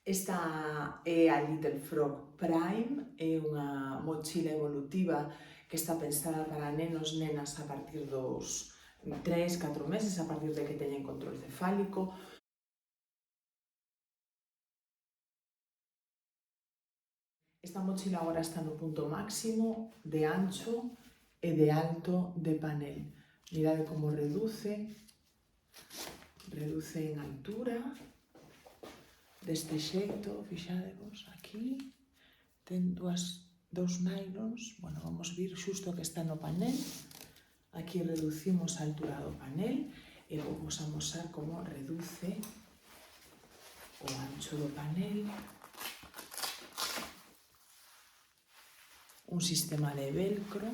Esta é a Little Frog Prime, é unha mochila evolutiva que está pensada para nenos, nenas a partir dos 3-4 meses, a partir de que teñen control cefálico. Esta mochila agora está no punto máximo de ancho e de alto de panel. Mirade como reduce en altura, deste xeito, fixadevos, aquí, ten dous nylons, bueno, vamos vir xusto que está no panel, aquí reducimos a altura do panel e vamos a mostrar como reduce o ancho do panel, un sistema de velcro,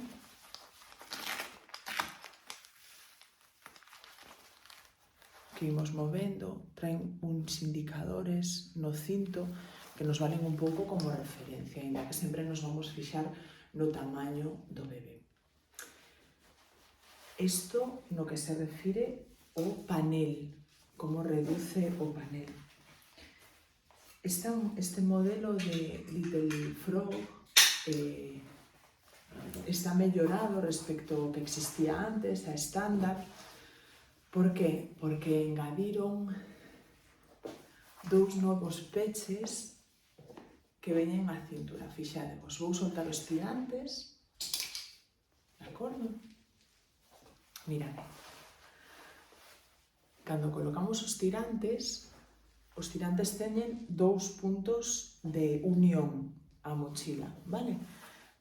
que imos movendo, traen uns indicadores no cinto que nos valen un pouco como referencia, ainda que sempre nos vamos fixar no tamaño do bebé. Isto no que se refire ao panel, como reduce o panel. Este modelo de Little Frog está mellorado respecto ao que existía antes, a estándar. Por que? Porque engadiron dous novos peches que veñen á cintura. Fixadevos, vou soltar os tirantes, de acordo? Mirade. Cando colocamos os tirantes teñen dous puntos de unión á mochila, vale?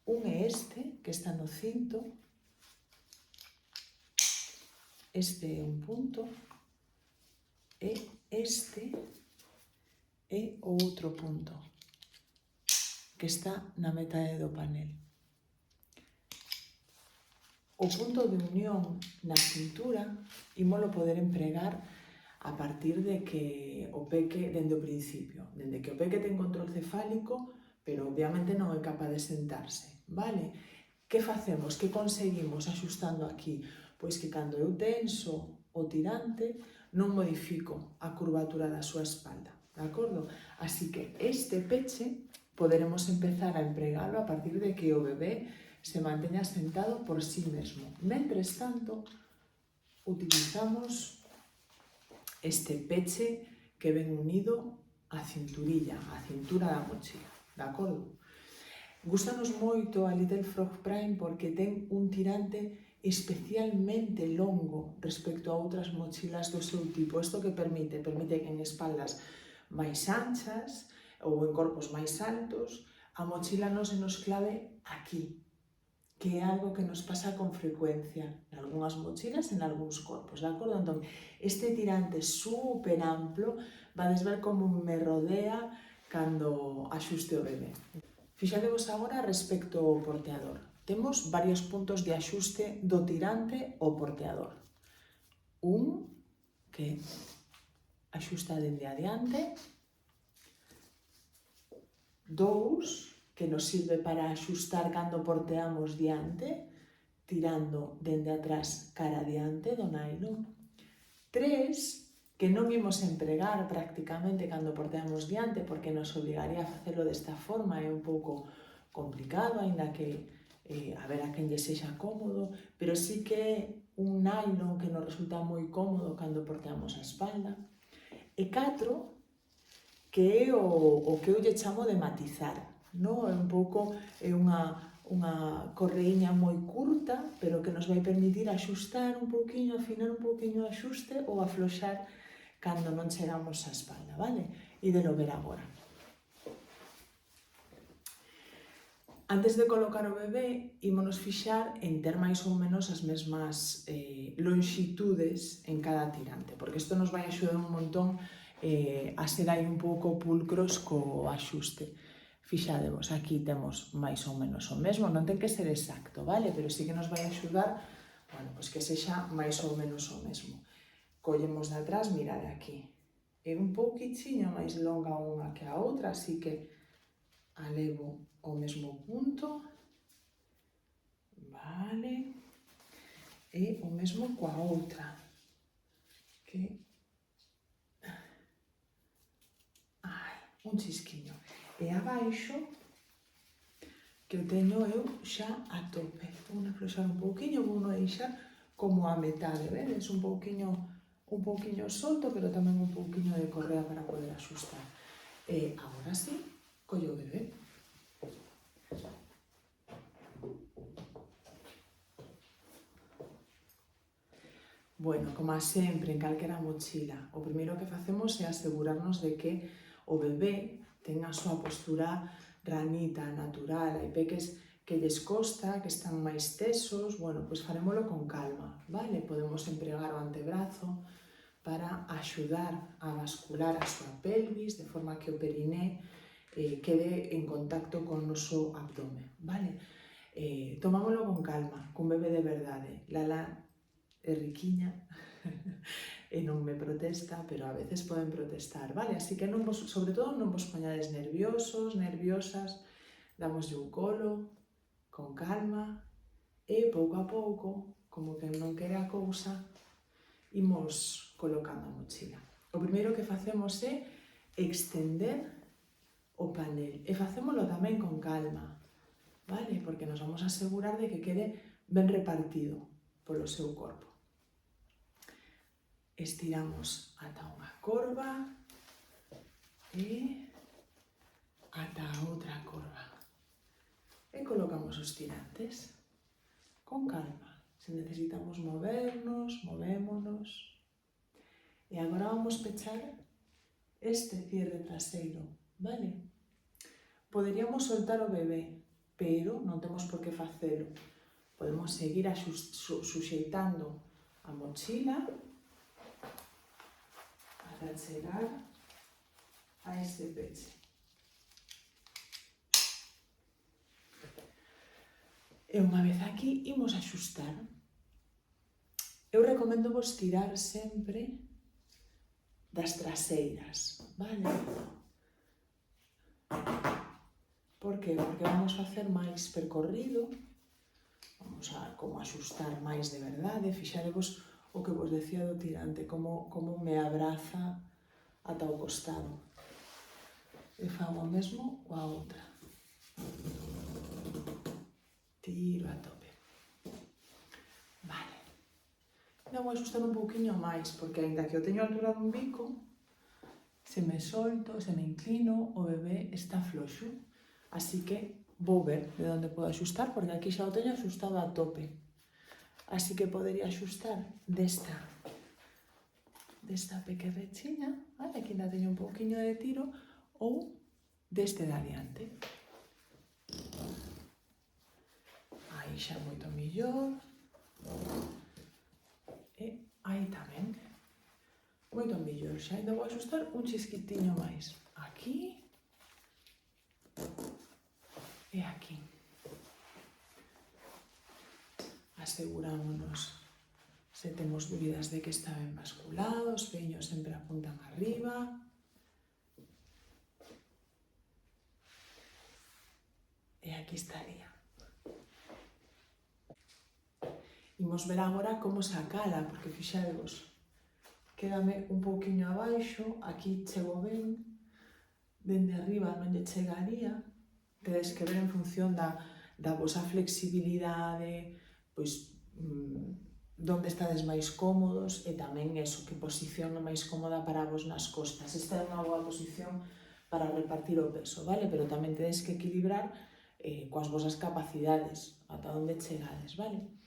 Un é este, que está no cinto, este é un punto, e este é o outro punto, que está na metade do panel. O punto de unión na cintura ímolo poder empregar a partir de que o peque, dende o principio, dende que o peque ten control cefálico, pero obviamente non é capaz de sentarse, vale? Que facemos? Que conseguimos axustando aquí? Pois que cando eu tenso o tirante non modifico a curvatura da súa espalda, de acordo? Así que este peche poderemos empezar a empregalo a partir de que o bebé se manteña sentado por sí mesmo. Mentres tanto, utilizamos este peche que ven unido á cinturilla, á cintura da mochila, de acordo? Gústanos moito a Little Frog Prime porque ten un tirante especialmente longo respecto a outras mochilas do seu tipo. Isto que permite? Permite que en espaldas máis anchas ou en corpos máis altos a mochila non se nos clave aquí, que é algo que nos pasa con frecuencia en algunhas mochilas e en algúns corpos, de acordo? Entón, este tirante super amplo, vades ver como me rodea cando axuste o bebé. Fixadevos agora respecto ao porteador. Temos varios puntos de axuste do tirante ao porteador. Un, que axusta dende adiante. Dous, que nos sirve para axustar cando porteamos diante, tirando dende atrás cara adiante do nylon. Tres, que non imos empregar prácticamente cando porteamos diante porque nos obligaría a facelo desta forma, é un pouco complicado, aínda que a ver a quen lle sexa cómodo, pero sí que é un nylon que nos resulta moi cómodo cando porteamos a espalda. E 4, que é o que eu lle chamo de matizar, non? É un pouco, é unha correiña moi curta, pero que nos vai permitir axustar un pouquiño, afinar un pouquiño o axuste ou afloxar cando non chegamos á espalda, vale? Ídelo ver agora. Antes de colocar o bebé, ímonos fixar en ter máis ou menos as mesmas longitudes en cada tirante, porque isto nos vai axudar un montón a ser aí un pouco pulcros co axuste. Fixadevos, aquí temos máis ou menos o mesmo, non ten que ser exacto, vale? Pero sí que nos vai axudar, bueno, pois que sexa máis ou menos o mesmo. Collemos de atrás, mirade aquí. É un pouquichiño máis longa unha que a outra, así que alevo o mesmo punto, vale? E o mesmo coa outra, que un chisquiño. E abaixo, que o teño eu xa a tope. Vou afloxar un pouquiño, vou deixar como a metade, vedes? Un pouquiño solto, pero tamén un pouquiño de correa para poder axustar. E agora sí, collo o bebé. Bueno, como sempre, en calquera mochila, o primeiro que facemos é asegurarnos de que o bebé ten a súa postura ranita, natural. Hai peques que lles costa, que están máis tesos, bueno, pois farémolo con calma, vale? Podemos empregar o antebrazo para axudar a bascular a súa pelvis, de forma que o periné quede en contacto con o noso abdome, vale? Tomámoslo con calma, cun bebé de verdade. Lala é riquiña e non me protesta, pero a veces poden protestar, vale? Así que non vos, sobre todo non vos poñades nerviosos, nerviosas, damoslle un colo, con calma, e pouco a pouco, como que non quere a cousa, imos colocando a mochila. O primeiro que facemos é extender o panel, e facémolo tamén con calma, vale? Porque nos vamos a asegurar de que quede ben repartido polo seu corpo. Estiramos ata unha corva e ata a outra corva. E colocamos os tirantes con calma. Se necesitamos movernos, movémonos. E agora vamos pechar este cierre traseiro, vale? Poderíamos soltar o bebé, pero non temos por que facelo. Podemos seguir suxeitando a mochila ata chegar a este peche. E unha vez aquí, imos axustar. Eu recomendo vos tirar sempre das traseiras, vale? Por que? Porque vamos facer máis percorrido, vamos a como axustar máis de verdade. Fixarevos o que vos decía do tirante, como me abraza ata o costado. E fago o mesmo coa outra. Tiro a tope. Vale. Non vou axustar un pouquiño máis, porque ainda que o teño a altura dun bico, se me solto, se me inclino, o bebé está floxo. Así que vou ver de onde podo axustar, porque aquí xa o teño axustado a tope. Así que podería axustar desta pequerrechiña, vale? Aquí ainda teño un pouquiño de tiro, ou deste de adiante. Aí xa moito millor. E aí tamén. Moito millor. Xa ainda vou axustar un chisquitiño máis. Aquí. E aquí. Asegurámonos se temos dúbidas de que está ben basculado, os peños sempre apuntan arriba. E aquí estaría. Imos ver agora como sacala, porque fixadevos, quédame un pouquiño abaixo, aquí chego ben, dende arriba non lle chegaría, tedes que ver en función da vosa flexibilidade, pois, donde estades máis cómodos e tamén eso, que posición máis cómoda para vos nas costas. Esta é unha boa posición para repartir o peso, vale? Pero tamén tedes que equilibrar coas vosas capacidades, ata onde chegades, vale?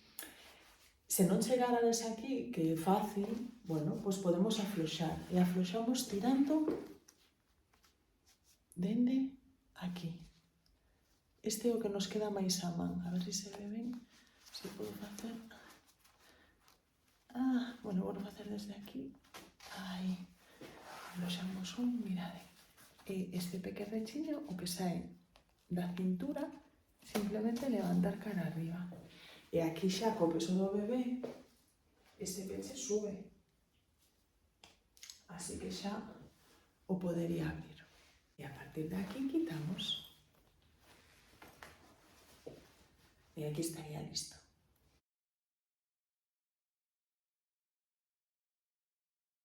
Se non chegarades aquí, que é fácil, bueno, pois podemos afloxar. E afloxamos tirando dende aquí. Este é o que nos queda máis a man. A ver se ve ben, se podo facer. Bueno, vou facer desde aquí. Aí. Afloxamos un, mirade. E este pequerrechiño, o que sae da cintura, simplemente levantar cara arriba. E aquí xa, co peso do bebé, este peche sube. Así que xa o podería abrir. E a partir de aquí quitamos. E aquí estaría listo.